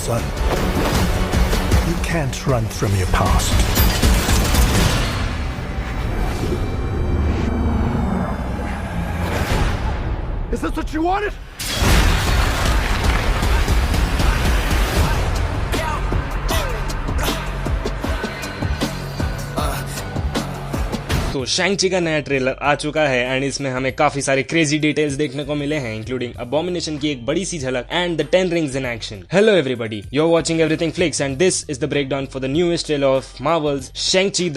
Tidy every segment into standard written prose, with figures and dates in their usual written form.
son. You can't run from your past. Is this what you wanted? तो शैंग-ची का नया trailer आ चुका है एंड इसमें हमें काफी सारे क्रेजी डिटेल्स देखने को मिले हैं, इंक्लूडिंग अबॉमिनेशन की एक बड़ी सी झलक and the 10 rings in action. Hello everybody, you are watching everything flicks and this is the breakdown for the newest trailer of Marvel's Shang Chi.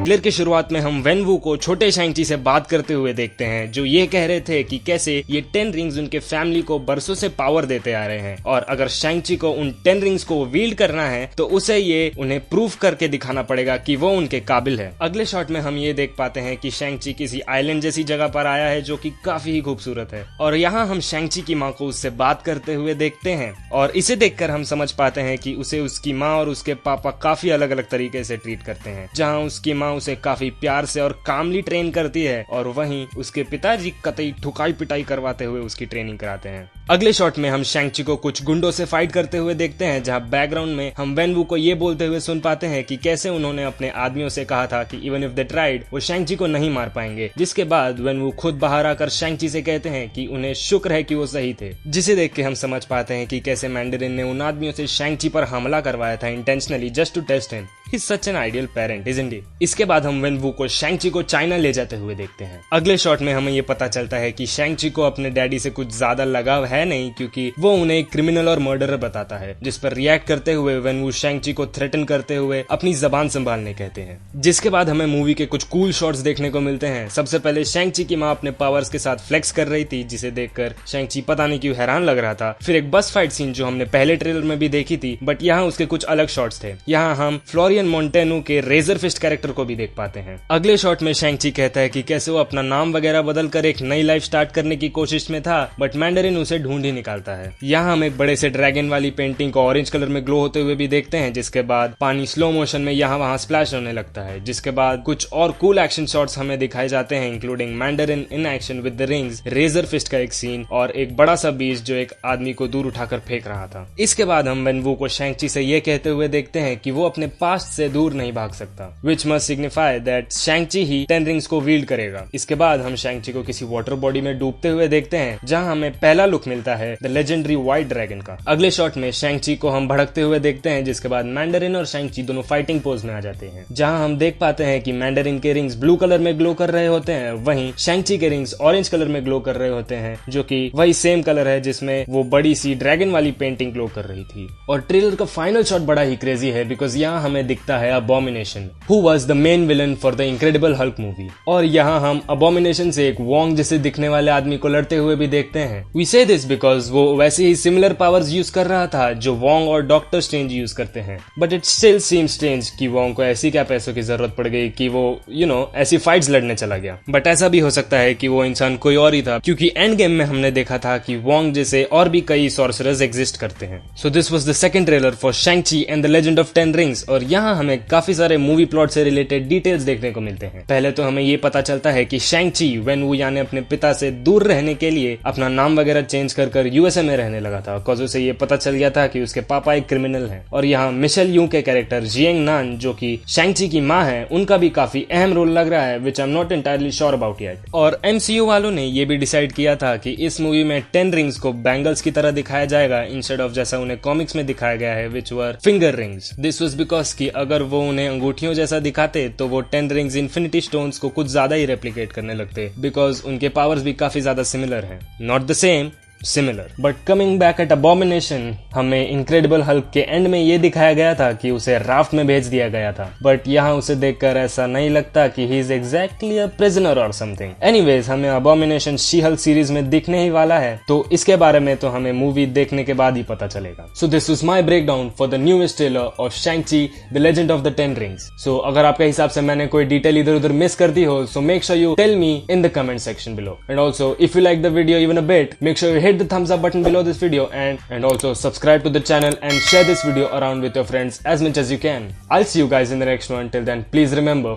Trailer की शुरुआत में हम वेनवू को छोटे शैंग-ची से बात करते हुए देखते हैं, जो ये कह रहे थे कि कैसे ये 10 रिंग्स उनके फैमिली को बरसों से पावर देते आ रहे हैं और अगर शैंग-ची को उन 10 रिंग्स को वील्ड करना है तो उसे ये उन्हें प्रूफ करके दिखाना पड़ेगा कि वो उनके काबिल है। अगले शॉट में हम ये देख पाते हैं कि शैंग-ची किसी आइलैंड जैसी जगह पर आया है जो कि काफी ही खूबसूरत है और यहाँ हम शैंग-ची की माँ को उससे बात करते हुए देखते हैं और इसे देखकर हम समझ पाते हैं कि उसे उसकी माँ और उसके पापा काफी अलग अलग तरीके से ट्रीट करते हैं। जहाँ उसकी माँ उसे काफी प्यार से और कामली ट्रेन करती है और वहीं उसके पिताजी कतई ठुकाई पिटाई करवाते हुए उसकी ट्रेनिंग कराते हैं। अगले शॉट में हम शैंग-ची को कुछ गुंडों से फाइट करते हुए देखते हैं, जहां बैकग्राउंड में हम वेनवू को ये बोलते हुए सुन पाते हैं कि कैसे उन्होंने अपने आदमियों से कहा था कि इवन इफ दे ट्राइड वो शैंग-ची को नहीं मार पाएंगे, जिसके बाद वेनवू खुद बाहर आकर शैंग-ची से कहते हैं कि उन्हें शुक्र है कि वो सही थे, जिसे देख के हम समझ पाते हैं कि कैसे मैंडरिन ने उन आदमियों से शैंग-ची पर हमला करवाया था intentionally just to test him. He's such an ideal parent, isn't he? इसके बाद हम वेनवू को शैंग-ची को चाइना ले जाते हुए देखते हैं। अगले शॉट में हमें ये पता चलता है कि शैंग-ची को अपने डैडी से कुछ ज्यादा लगाव है नहीं, क्योंकि वो उन्हें एक क्रिमिनल और मर्डरर बताता है, जिस पर रिएक्ट करते हुए वेनवू शैंग-ची को थ्रेटन करते हुए अपनी जबान संभालने कहते हैं। जिसके बाद हमें मूवी के कुछ कूल शॉट्स देखने को मिलते हैं। सबसे पहले शैंग-ची की माँ अपने पावर्स के साथ फ्लेक्स कर रही थी, जिसे देखकर शैंग-ची पता नहीं क्यों हैरान लग रहा था। फिर एक बस फाइट सीन जो हमने पहले ट्रेलर में भी देखी थी, बट यहाँ उसके कुछ अलग शॉट्स थे। यहाँ हम फ्लोरियन मोंटेनो के रेजर फिस्ट कैरेक्टर को भी देख पाते हैं। अगले शॉट में शैंग-ची कहता है कि कैसे वो अपना नाम वगैरह बदल कर एक नई लाइफ स्टार्ट करने की कोशिश में था, बट मैंडरिन उसे ढूंढ ही निकालता है। यहाँ हम एक बड़े से ड्रैगन वाली पेंटिंग को ऑरेंज कलर में ग्लो होते हुए भी देखते हैं, जिसके बाद पानी स्लो मोशन में यहाँ वहाँ स्प्लैश होने लगता है। जिसके बाद कुछ और कूल एक्शन शॉट्स हमें दिखाए जाते हैं, including Mandarin in action with the rings, razor fist का एक सीन और एक बड़ा सा बीज जो एक आदमी को दूर उठाकर फेंक रहा था। इसके बाद हम वेनवू को शैंग-ची से ये कहते हुए देखते हैं कि वो अपने पास्ट से दूर नहीं भाग सकता, which must signify that शैंग-ची he 10 rings को वील्ड करेगा। इसके बाद हम शैंग-ची को किसी वाटर बॉडी में डूबते हुए देखते हैं, जहां हमें पहला लुक मिलता है द लेजेंडरी व्हाइट ड्रैगन का। अगले शॉट में शैंग-ची को हम भड़कते हुए देखते हैं, जिसके बाद मैंडरिन और शैंग-ची दोनों फाइटिंग पोज में आ जाते हैं, जहां हम देख पाते हैं कि मैंडरिन के रिंग्स ब्लू कलर में ग्लो कर रहे होते हैं, वहीं शैंग-ची के रिंग्स ऑरेंज कलर में ग्लो कर रहे होते हैं, जो कि वही सेम कलर है जिसमें वो बड़ी सी ड्रैगन वाली पेंटिंग ग्लो कर रही थी। और ट्रेलर का फाइनल शॉट बड़ा ही क्रेजी है, बिकॉज यहाँ हमें दिखता है Abomination, who was the main villain for the Incredible Hulk movie. और यहाँ हम अबॉमिनेशन से एक वोंग जैसे दिखने वाले आदमी को लड़ते हुए भी देखते हैं। वी से दिस बिकॉज वो वैसे ही सिमिलर पावर्स यूज कर रहा था जो वोंग और डॉक्टर स्ट्रेंज यूज करते हैं, but it still seems strange कि वोंग को ऐसी क्या पैसों की जरूरत पड़ गई कि वो ऐसी फाइट्स लड़ने चला गया। बट ऐसा भी हो सकता है कि वो इंसान कोई और ही था, क्योंकि एंड गेम में हमने देखा था कि वोंग जैसे और भी कई सॉर्सरर्स एग्जिस्ट करते हैं। सो this was the second trailer for शैंग-ची and the legend of 10 rings और यहाँ हमें काफी सारे मूवी प्लॉट से रिलेटेड डिटेल्स देखने को मिलते हैं। पहले तो हमें ये पता चलता है कि शैंग-ची वेनवू यानी अपने पिता से दूर रहने के लिए अपना नाम वगैरह चेंज कर यूएसए में रहने लगा था, बिकॉज उसे ये पता चल गया था कि उसके पापा एक क्रिमिनल हैं। और यहाँ मिशेल यू के कैरेक्टर जिएंग नान, जो कि शैंग-ची की माँ है, उनका भी काफी अहम रोल लग रहा है, which I am not entirely sure about yet. और एमसीयू वालों ने ये भी डिसाइड किया था कि इस मूवी में 10 रिंग्स को बैंगल्स की तरह दिखाया जाएगा, इंस्टेड ऑफ जैसा उन्हें कॉमिक्स में दिखाया गया है, which were finger rings. This was because कि अगर वो उन्हें अंगूठियों जैसा दिखाते तो वो 10 रिंग्स इन्फिनिटी स्टोन्स को कुछ ज्यादा ही रेप्लिकेट करने लगते, बिकॉज उनके पावर्स भी काफी ज्यादा सिमिलर हैं, not the same, similar. But coming back at Abomination, हमें इनक्रेडिबल हल्क के एंड में ये दिखाया गया था कि उसे राफ्ट में भेज दिया गया था, बट यहाँ उसे देखकर ऐसा नहीं लगता कि he is exactly a prisoner और समथिंग। एनीवेज, हमें अबॉमिनेशन शी हल्क सीरीज में दिखने ही वाला है, तो इसके बारे में तो हमें मूवी देखने के बाद ही पता चलेगा। So this was my breakdown for the newest trailer of Shang Chi the legend of the 10 rings. So अगर आपके हिसाब से मैंने कोई डिटेल इधर उधर मिस कर दी हो, so make sure you tell me in the comment section below. And also if you like the video even a bit, make sure you hit the thumbs up button below this video and also subscribe to the channel and share this video around with your friends as much as you can. I'll see you guys in the next one. Till then, please remember,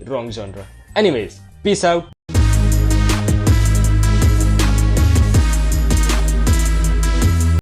wrong genre. Anyways, peace out.